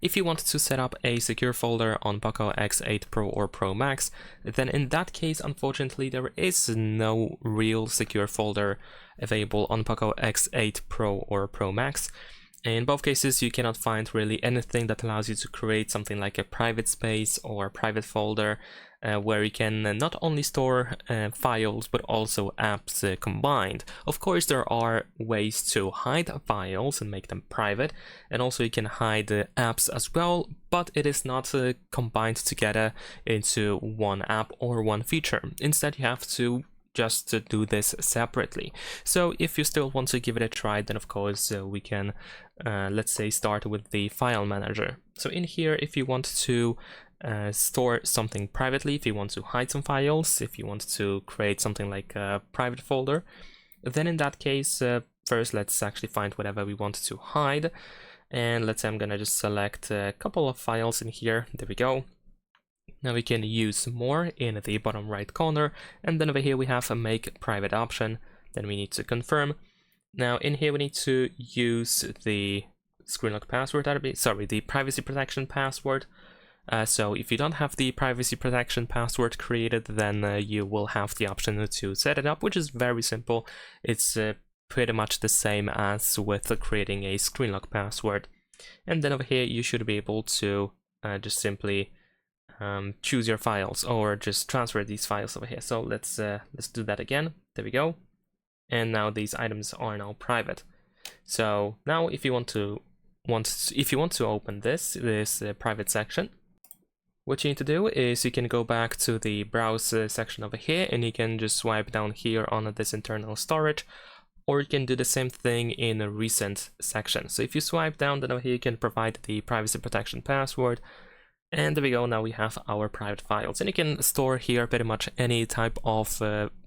If you want to set up a secure folder on POCO X8 Pro or Pro Max, then in that case, unfortunately, there is no real secure folder available on POCO X8 Pro or Pro Max. In both cases, you cannot find really anything that allows you to create something like a private space or private folder where you can not only store files but also apps combined. Of course, there are ways to hide files and make them private, and also you can hide apps as well, but it is not combined together into one app or one feature. Instead, you have to just do this separately. So if you still want to give it a try, then of course we can let's say start with the file manager. So in here, if you want to store something privately, if you want to hide some files, if you want to create something like a private folder, then in that case first let's actually find whatever we want to hide, and let's say I'm gonna just select a couple of files in here. There we go. Now we can use more in the bottom right corner, and then over here we have a make private option. Then we need to confirm. Now in here we need to use the screen lock password, the privacy protection password. So if you don't have the privacy protection password created, then you will have the option to set it up, which is very simple. It's pretty much the same as with creating a screen lock password. And then over here you should be able to just simply choose your files or just transfer these files over here. So let's do that again. There we go. And now these items are now private. So now if you want to open this private section, what you need to do is you can go back to the browse section over here, and you can just swipe down here on this internal storage, or you can do the same thing in a recent section. So if you swipe down, then over here you can provide the privacy protection password. And there we go, now we have our private files, and you can store here pretty much any type of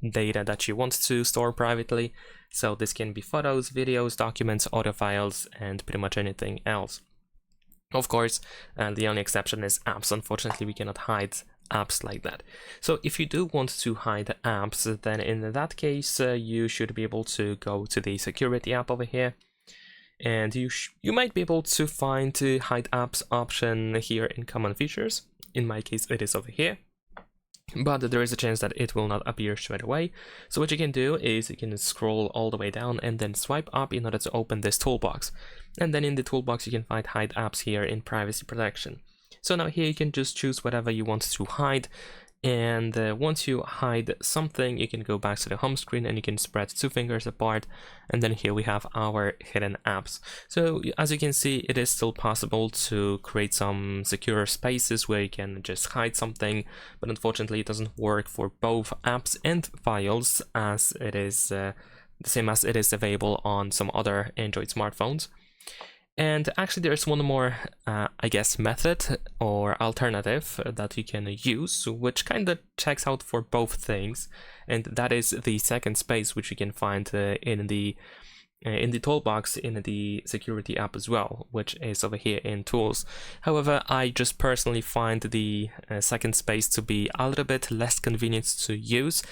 data that you want to store privately. So this can be photos, videos, documents, audio files, and pretty much anything else. Of course, the only exception is apps. Unfortunately, we cannot hide apps like that. So if you do want to hide apps, then in that case, you should be able to go to the security app over here. And you might be able to find the hide apps option here in common features. In my case, it is over here, but there is a chance that it will not appear straight away. So what you can do is you can scroll all the way down and then swipe up in order to open this toolbox. And then in the toolbox, you can find hide apps here in privacy protection. So now here you can just choose whatever you want to hide. And once you hide something, you can go back to the home screen and you can spread two fingers apart, and then here we have our hidden apps. So as you can see, it is still possible to create some secure spaces where you can just hide something, but unfortunately it doesn't work for both apps and files, as it is the same as it is available on some other Android smartphones. And actually there's one more, I guess, method or alternative that you can use, which kind of checks out for both things, and that is the second space, which you can find in the toolbox in the security app as well, which is over here in tools. However, I just personally find the second space to be a little bit less convenient to use,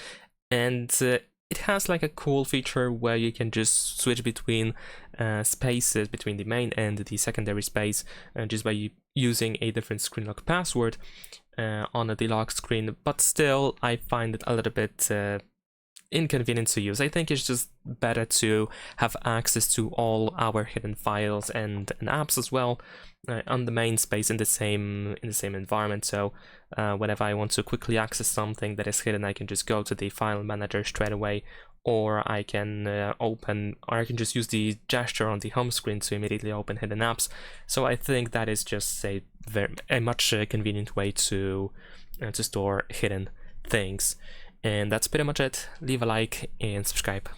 and it has like a cool feature where you can just switch between spaces between the main and the secondary space just by using a different screen lock password on the lock screen, but still I find it a little bit inconvenient to use. I think it's just better to have access to all our hidden files and apps as well on the main space in the same environment. So whenever I want to quickly access something that is hidden, I can just go to the file manager straight away, or I can just use the gesture on the home screen to immediately open hidden apps. So I think that is just a much convenient way to store hidden things. And that's pretty much it. Leave a like and subscribe.